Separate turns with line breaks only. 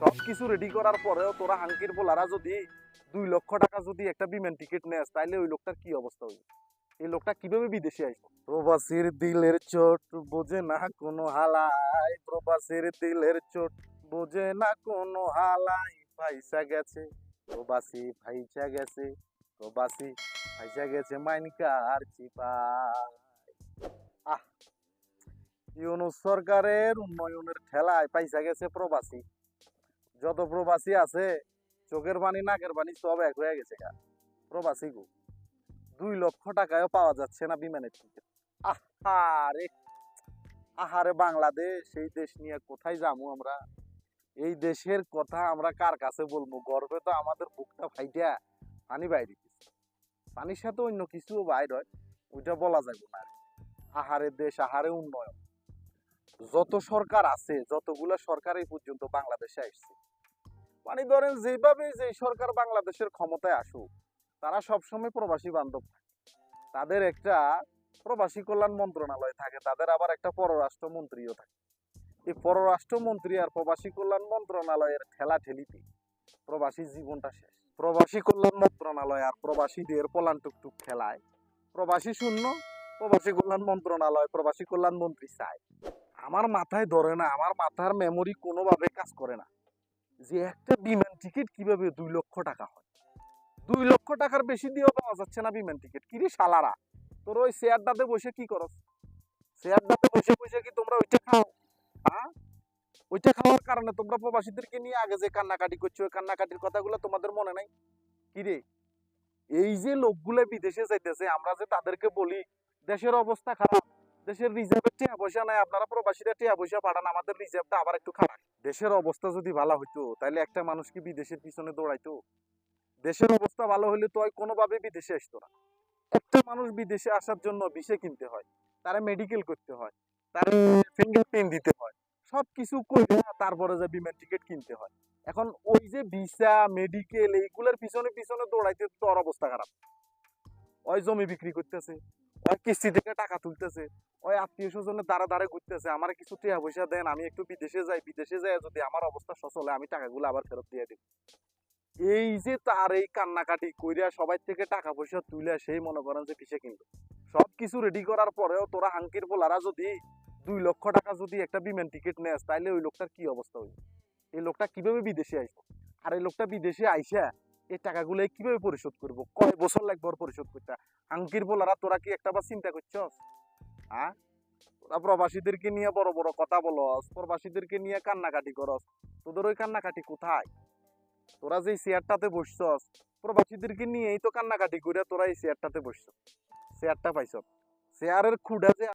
সবকিছু রেডি করার পরেও তোরা হাঙ্কির পোলারা যদি 2 লক্ষ টাকা যদি একটা বিমান টিকিট নেস, তাইলে ওই লোকটার কি অবস্থা হইবে? এই লোকটা কিভাবে বিদেশে আসবে? প্রবাসীর দিলের চোট বোঝে না কোনো হালাই, প্রবাসীর দিলের চোট বোঝে না কোনো হালাই। ভাইসা গেছে প্রবাসী, ভাইসা গেছে প্রবাসী, ভাইসা গেছে মাইনকার চিপায়। আহ, ইউনূস সরকারের উন্নয়নের ঠেলায় পাইসা গেছে প্রবাসী। যত প্রবাসী আছে চোখের পানি নাকের পানি সব এক হয়ে গেছে গা। প্রবাসী গো, 2 লক্ষ টাকায়ও পাওয়া যাচ্ছে না বিমানের টিকিট। আহারে, আহারে বাংলাদেশ, এই দেশ নিয়ে কোথায় যাবো আমরা? এই দেশের কথা আমরা কার কাছে বলবো? গর্বে তো আমাদের বুকটা ফাইটা পানি বাইরে দিচ্ছে। পানির সাথে অন্য কিছু বাইর হয়, ওইটা বলা যাবে না। আহারে দেশ, আহারে উন্নয়ন। যত সরকার আছে, যতগুলা সরকার এই পর্যন্ত বাংলাদেশে আসছে, মানে ধরেন যেভাবে যে সরকার বাংলাদেশের ক্ষমতায় আসুক, তারা সবসময় প্রবাসী বান্ধব থাকে। তাদের একটা প্রবাসী কল্যাণ মন্ত্রণালয় থাকে, তাদের আবার একটা পররাষ্ট্র মন্ত্রীও থাকে। এই পররাষ্ট্র মন্ত্রী আর প্রবাসী কল্যাণ মন্ত্রণালয়ের ঠেলাঠেলিতে প্রবাসী জীবনটা শেষ। প্রবাসী কল্যাণ মন্ত্রণালয় আর প্রবাসীদের পলান টুকটুক খেলায় প্রবাসী শূন্য, প্রবাসী কল্যাণ মন্ত্রণালয় প্রবাসী কল্যাণ মন্ত্রী চায়। আমার মাথায় ধরে না, আমার মাথার মেমোরি কোনোভাবে কাজ করে না যে একটা বিমান টিকিট কিভাবে 2 লক্ষ টাকা হয়। 2 লক্ষ টাকার বেশি দিয়েও পাওয়া যাচ্ছে না বিমান টিকিট। কিরে শালারা, তোর ওই চেয়ারটাতে বসে কি করস? চেয়ারটাতে বসে বসে কি তোমরা ওইটা খাও? হ্যাঁ, ওইটা খাওয়ার কারণে তোমরা প্রবাসীদেরকে নিয়ে আগে যে কান্নাকাটি করছো, ওই কান্নাকাটির কথাগুলো তোমাদের মনে নাই? কিরে, এই যে লোকগুলো বিদেশে যাইতেছে, আমরা যে তাদেরকে বলি দেশের অবস্থা খারাপ, দেশের রিজার্ভের টাকা পয়সা নাই, আপনারা প্রবাসীরা টাকা পয়সা পাঠান, আমাদের রিজার্ভটা আবার একটু খারাপ। দেশের অবস্থা যদি ভালো হইতো তাহলে একটা মানুষ কি বিদেশের পিছনে দৌড়াইতো? দেশের অবস্থা ভালো হইলে তো কোনোভাবে বিদেশে আসতো না। একটা মানুষ বিদেশে আসার জন্য ভিসা কিনতে হয়, তারা মেডিকেল করতে হয়, তার ফিঙ্গারপ্রিন্ট দিতে হয়, সবকিছু করে তারপরে যে বিমান টিকিট কিনতে হয়। এখন ওই যে ভিসা মেডিকেল এইগুলোর পিছনে পিছনে দৌড়াইতে তোর অবস্থা খারাপ। ওই জমি বিক্রি করতেছে, ওই কিস্তি থেকে টাকা তুলতেছে, ওই আত্মীয় স্বজনের দ্বারা দ্বারে ঘুরতেছে, আমার কিছু টাকা পয়সা দেন, আমি একটু বিদেশে যাই, বিদেশে যাই যদি আমার অবস্থা সচল হয় আমি টাকাগুলো আবার ফেরত দিয়ে দিব। এই যে তার এই কান্নাকাটি কইরা সবাই থেকে টাকা পয়সা তুলে সেই মনে করেন যে কিসে কিনবে। সবকিছু রেডি করার পরেও তোরা হাঙ্কির পোলারা যদি 2 লক্ষ টাকা যদি একটা বিমান টিকিট নেস, তাইলে ওই লোকটার কি অবস্থা হইবে? এই লোকটা কিভাবে বিদেশে আসবো? আর এই লোকটা বিদেশে আইসা এই টাকাগুলো কিভাবে পরিশোধ করবো? কয় বছর লাগবে ওর পরিশোধ করতে? হাঙ্কির পোলারা তোরা কি একটা বার চিন্তা করছস? হ্যাঁ, তোরা প্রবাসীদেরকে নিয়ে বড় বড় কথা বলস, প্রবাসীদেরকে নিয়ে কান্নাকাটি করস, তোদের ওই কান্নাকাটি কোথায়? তোরা যে চেয়ারটাতে বসছস, প্রবাসীদেরকে নিয়েই তো কান্নাকাটি করে তোরা এই চেয়ারটাতে বসছ, চেয়ারটা পাইছ। চেয়ারের খুঁড়া যে